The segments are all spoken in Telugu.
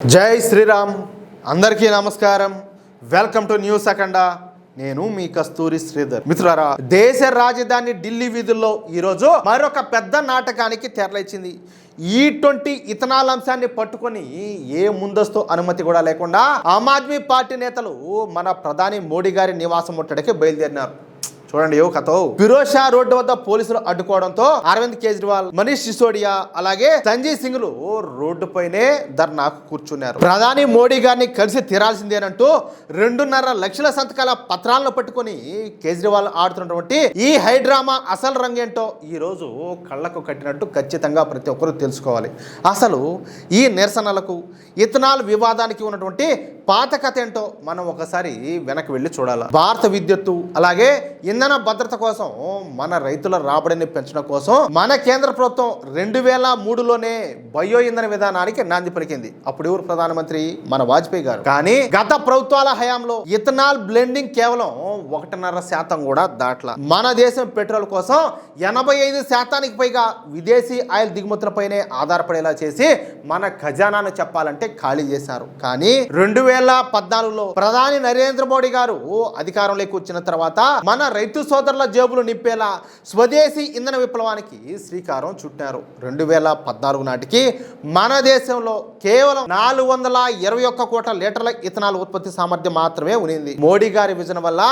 జై శ్రీరామ్ అందరికీ నమస్కారం. వెల్కమ్ టు న్యూస్ అఖండ. నేను మీ కస్తూరి శ్రీధర్. మిత్రులారా, దేశ రాజధాని ఢిల్లీ వీధుల్లో ఈరోజు మరొక పెద్ద నాటకానికి తెరలేచింది. E20 ఇథనాల్ అంశాన్ని పట్టుకొని ఏ ముందస్తు అనుమతి కూడా లేకుండా ఆమ్ ఆద్మీ పార్టీ నేతలు మన ప్రధాని మోడీ గారి నివాసం ముట్టడికి బయలుదేరినారు. చూడండి ఏ కథ. ఫిరోజ్ షా రోడ్డు వద్ద పోలీసులు అడ్డుకోవడంతో అరవింద్ కేజ్రీవాల్, మనీష్ సిసోడియా అలాగే సంజయ్ సింగ్ లు రోడ్డుపైనే ధర్నాకు కూర్చున్నారు. ప్రధాని మోడీ గారిని కలిసి తీరాల్సిందేనంటూ 2.5 లక్షల సంతకాల పత్రాలను పట్టుకొని కేజ్రీవాల్ ఆడుతున్నటువంటి ఈ హైడ్రామా అసలు రంగేంటో ఈ రోజు కళ్ళకు కట్టినట్టు ఖచ్చితంగా ప్రతి ఒక్కరూ తెలుసుకోవాలి. అసలు ఈ నిరసనలకు ఇథనాల్ వివాదానికి ఉన్నటువంటి పాత కథ ఏంటో మనం ఒకసారి వెనక్కి వెళ్ళి చూడాలి. భారత విద్యుత్తు అలాగే ఇంధన భద్రత కోసం, మన రైతుల రాబడిని పెంచడం కోసం మన కేంద్ర ప్రభుత్వం 2003లోనే బయో ఇంధన విధానానికి నాంది పలికింది. అప్పుడు ఎవరు ప్రధానమంత్రి? మన వాజ్పేయి గారు. కానీ గత ప్రభుత్వాల హయాంలో ఇథనాల్ బ్లెండింగ్ కేవలం 1.5% కూడా దాట్ల. మన దేశం పెట్రోల్ కోసం 85% పైగా విదేశీ ఆయిల్ దిగుమతులపైనే ఆధారపడేలా చేసి మన ఖజానాను చెప్పాలంటే ఖాళీ చేశారు. కానీ 2014లో ప్రధాని నరేంద్ర మోడీ గారు అధికారంలోకి వచ్చిన తర్వాత మన రైతు సోదరుల జేబులు నింపేలా స్వదేశీ ఇంధన విప్లవానికి శ్రీకారం చుట్టారు. 2014 నాటికి మన దేశంలో కేవలం 421 కోట్ల లీటర్ల ఇథనాల్ ఉత్పత్తి సామర్థ్యం మాత్రమే ఉంది. మోడీ గారి విజన్ వల్ల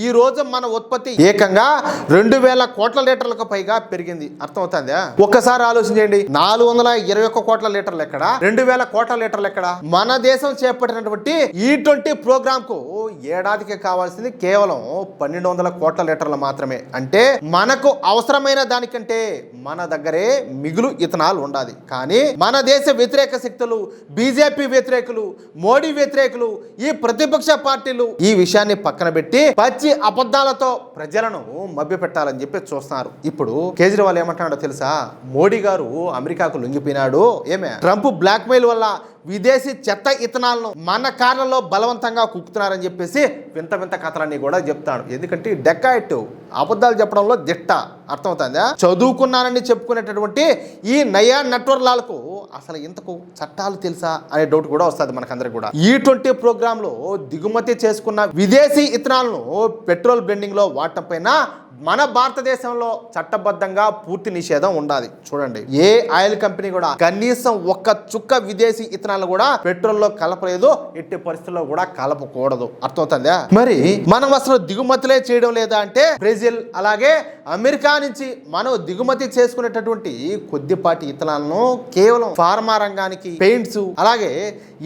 ఈ రోజు మన ఉత్పత్తి ఏకంగా 2000 కోట్ల లీటర్లకు పైగా పెరిగింది. అర్థమవుతుందా? ఒక్కసారి ఆలోచించండి. 421 కోట్ల లీటర్లు ఎక్కడ, 2000 కోట్ల లీటర్లు ఎక్కడ? మన దేశం చేపట్టినటువంటి E20 ప్రోగ్రామ్ కు ఏడాదికి కావాల్సింది కేవలం 1200 కోట్ల లీటర్లు మాత్రమే. అంటే మనకు అవసరమైన దానికంటే మన దగ్గరే మిగులు ఇథనాల్ ఉండాలి. కానీ మన దేశ వ్యతిరేక శక్తులు, బీజేపీ వ్యతిరేకులు, మోడీ వ్యతిరేకులు, ఈ ప్రతిపక్ష పార్టీలు ఈ విషయాన్ని పక్కన పెట్టి పచ్చి అబద్ధాలతో ప్రజలను మభ్యపెట్టాలని చెప్పి చూస్తున్నారు. ఇప్పుడు కేజ్రీవాల్ ఏమంటున్నాడో తెలుసా? మోడీ గారు అమెరికాకు లొంగిపోయినాడు. ఏమే ట్రంప్ బ్లాక్ మెయిల్ వల్ల విదేశీ చెత్త ఇథనాల్ను మన కార్లలో బలవంతంగా కుక్కుతున్నారని చెప్పేసి వింత వింత కథలన్నీ కూడా చెప్తాడు. ఎందుకంటే డెకాయిట్ అబద్ధాలు చెప్పడంలో దిట్ట. అర్థమవుతుందా? చదువుకున్నానని చెప్పుకునేటటువంటి ఈ నయా నెట్వర్క్లకు అసలు ఇంతకు చట్టాలు తెలుసా అనే డౌట్ కూడా వస్తుంది మనకందరికి కూడా. E20 ప్రోగ్రామ్ లో దిగుమతి చేసుకున్న విదేశీ ఇథనాల్ను పెట్రోల్ బ్లెండింగ్ లో వాడటం పైన మన భారతదేశంలో చట్టబద్ధంగా పూర్తి నిషేధం ఉండాలి. చూడండి, ఏ ఆయిల్ కంపెనీ కూడా కనీసం ఒక్క చుక్క విదేశీ ఇథనాల్ కూడా పెట్రోల్ లో కలపలేదు, ఎట్టి పరిస్థితుల్లో కూడా కలపకూడదు. అర్థమవుతుందా? మరి మనం అసలు దిగుమతులే చేయడం లేదా అంటే బ్రెజిల్ అలాగే అమెరికా నుంచి మనం దిగుమతి చేసుకునేటటువంటి కొద్దిపాటి ఇథనాల్ను కేవలం ఫార్మా రంగానికి, పెయింట్స్ అలాగే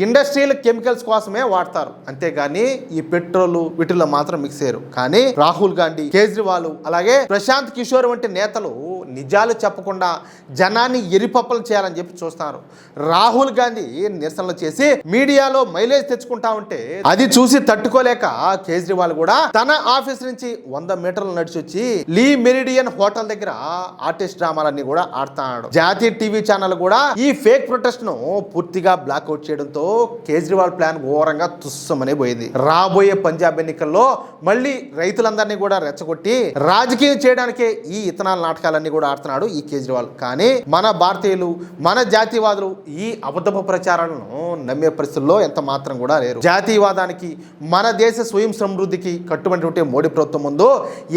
ఇండస్ట్రియల్ కెమికల్స్ కోసమే వాడతారు. అంతేగాని ఈ పెట్రోల్ వీటిల్లో మాత్రం మిక్స్ చేయరు. కానీ రాహుల్ గాంధీ, కేజ్రీవాల్ అలాగే ప్రశాంత్ కిషోర్ వంటి నేతలు నిజాలు చెప్పకుండా జనాన్ని ఎరిపప్పలు చేయాలని చెప్పి చూస్తున్నారు. రాహుల్ గాంధీ నిరసనలు చేసి మీడియాలో మైలేజ్ తెచ్చుకుంటా ఉంటే అది చూసి తట్టుకోలేక కేజ్రీవాల్ కూడా తన ఆఫీస్ నుంచి 100 మీటర్లు నడిచి వచ్చి లీ మెరిడియన్ హోటల్ దగ్గర ఆర్టిస్ట్ డ్రామాలన్నీ కూడా ఆడుతున్నాడు. జాతీయ టీవీ ఛానల్ కూడా ఈ ఫేక్ ప్రొటెస్ట్ ను పూర్తిగా బ్లాక్అవుట్ చేయడంతో కేజ్రీవాల్ ప్లాన్ ఘోరంగా తుస్సమని పోయింది. రాబోయే పంజాబ్ ఎన్నికల్లో మళ్ళీ రైతులందరినీ కూడా రెచ్చగొట్టి రాజకీయం చేయడానికే ఈ ఇథనాల్ నాటకాలన్నీ కూడా ఆడుతున్నాడు ఈ కేజ్రీవాల్. కానీ మన భారతీయులు, మన జాతీయవాదులు ఈ అబద్ధపు ప్రచారాలను నమ్మే పరిస్థితుల్లో ఎంత మాత్రం కూడా లేరు. జాతీయవాదానికి, మన దేశ స్వయం సమృద్ధికి కట్టుబడినటువంటి మోడీ ప్రభుత్వం ముందు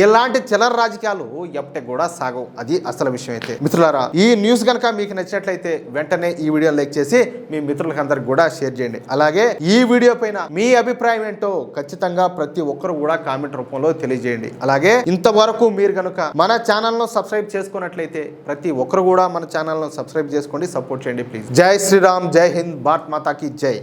ఇలాంటి చిల్లర రాజకీయాలు ఎప్పటికి కూడా సాగవు. అది అసలు విషయం. అయితే మిత్రులారా, ఈ న్యూస్ కనుక మీకు నచ్చినట్లయితే వెంటనే ఈ వీడియో లైక్ చేసి మీ మిత్రులకు అందరికి కూడా షేర్ చేయండి. అలాగే ఈ వీడియో పైన మీ అభిప్రాయం ఏంటో ఖచ్చితంగా ప్రతి ఒక్కరు కూడా కామెంట్ రూపంలో తెలియజేయండి. అలాగే ఇంతవరకు మీరు కనుక మన ఛానల్ను సబ్స్క్రైబ్ చేసుకున్నట్లయితే ప్రతి ఒక్కరు కూడా మన ఛానల్ను సబ్స్క్రైబ్ చేసుకోండి, సపోర్ట్ చేయండి ప్లీజ్. జై శ్రీరామ్, జై హింద్, భారత్ మాతా కీ జై.